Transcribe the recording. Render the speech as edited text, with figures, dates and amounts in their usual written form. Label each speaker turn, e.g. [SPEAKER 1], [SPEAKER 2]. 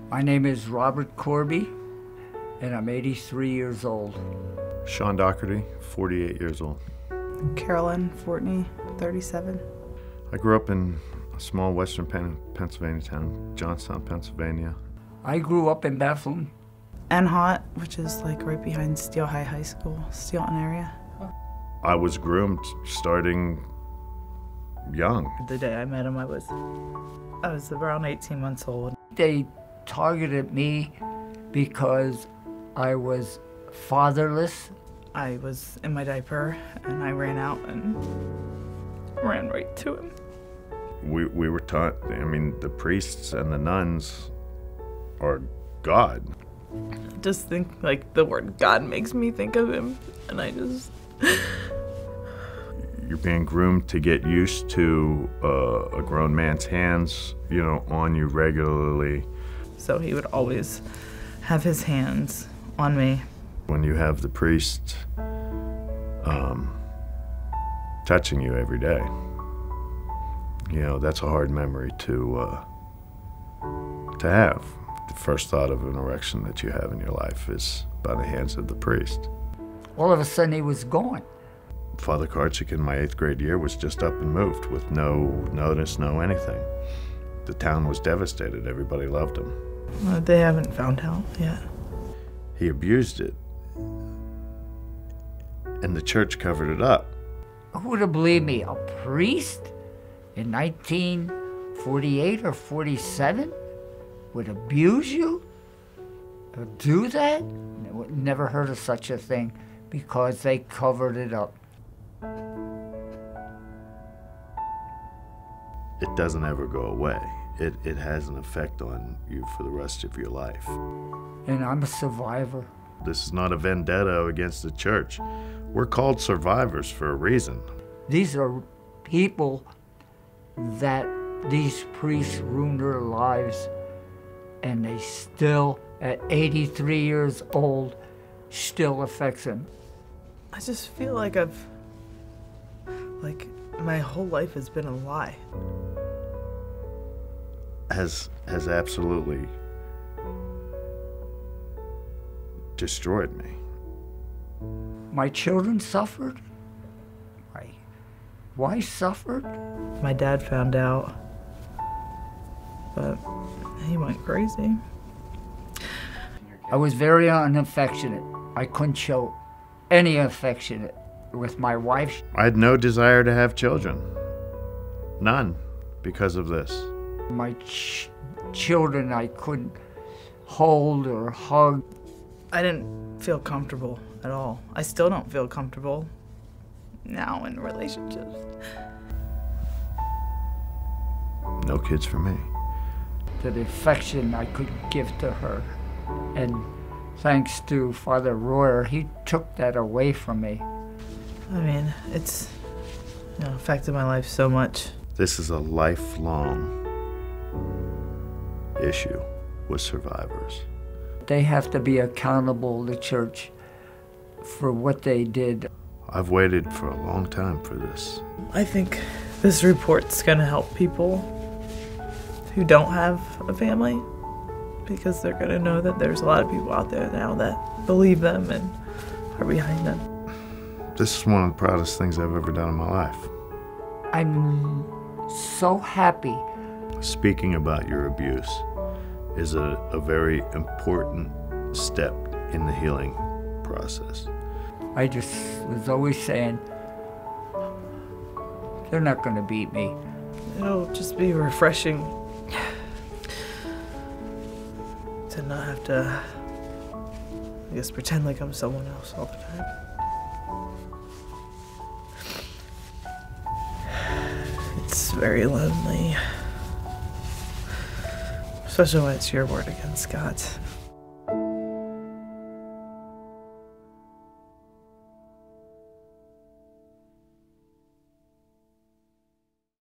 [SPEAKER 1] My name is Robert Corby, and I'm 83 years old.
[SPEAKER 2] Sean Doherty, 48 years old.
[SPEAKER 3] Carolyn Fortney, 37.
[SPEAKER 2] I grew up in a small western Pennsylvania town, Johnstown, Pennsylvania.
[SPEAKER 1] I grew up in Bethlehem.
[SPEAKER 3] Anhot, which is like right behind Steel High School, Steelton area.
[SPEAKER 2] I was groomed starting young.
[SPEAKER 3] The day I met him, I was around 18 months old.
[SPEAKER 1] They targeted me because I was fatherless.
[SPEAKER 3] I was in my diaper and I ran out and ran right to him.
[SPEAKER 2] We were taught, I mean, the priests and the nuns are God.
[SPEAKER 3] Just think, like, the word God makes me think of him, and I just...
[SPEAKER 2] You're being groomed to get used to a grown man's hands, you know, on you regularly.
[SPEAKER 3] So he would always have his hands on me.
[SPEAKER 2] When you have the priest touching you every day, you know, that's a hard memory to have. The first thought of an erection that you have in your life is by the hands of the priest.
[SPEAKER 1] All of a sudden, he was gone.
[SPEAKER 2] Father Karchik in my 8th grade year was just up and moved with no notice, no anything. The town was devastated. Everybody loved him.
[SPEAKER 3] They haven't found out yet.
[SPEAKER 2] He abused it, and the church covered it up.
[SPEAKER 1] Who would have believed me? A priest in 1948 or 47 would abuse you? Would do that? Never heard of such a thing because they covered it up.
[SPEAKER 2] It doesn't ever go away. It has an effect on you for the rest of your life.
[SPEAKER 1] And I'm a survivor.
[SPEAKER 2] This is not a vendetta against the church. We're called survivors for a reason.
[SPEAKER 1] These are people that these priests ruined their lives, and they still, at 83 years old, still affects them.
[SPEAKER 3] I just feel like my whole life has been a lie.
[SPEAKER 2] Has absolutely destroyed me.
[SPEAKER 1] My children suffered. My wife suffered.
[SPEAKER 3] My dad found out, but he went crazy.
[SPEAKER 1] I was very unaffectionate. I couldn't show any affection with my wife.
[SPEAKER 2] I had no desire to have children. None, because of this.
[SPEAKER 1] My children I couldn't hold or hug.
[SPEAKER 3] I didn't feel comfortable at all. I still don't feel comfortable now in relationships.
[SPEAKER 2] No kids for me.
[SPEAKER 1] The affection I could give to her. And thanks to Father Royer, he took that away from me.
[SPEAKER 3] I mean, it's affected my life so much.
[SPEAKER 2] This is a lifelong issue with survivors.
[SPEAKER 1] They have to be accountable, the church, for what they did.
[SPEAKER 2] I've waited for a long time for this.
[SPEAKER 3] I think this report's gonna help people who don't have a family, because they're gonna know that there's a lot of people out there now that believe them and are behind them.
[SPEAKER 2] This is one of the proudest things I've ever done in my life.
[SPEAKER 1] I'm so happy.
[SPEAKER 2] Speaking about your abuse is a very important step in the healing process.
[SPEAKER 1] I just was always saying, they're not going to beat me.
[SPEAKER 3] It'll just be refreshing to not have to, I guess, pretend like I'm someone else all the time. It's very lonely, especially when it's your word against God's.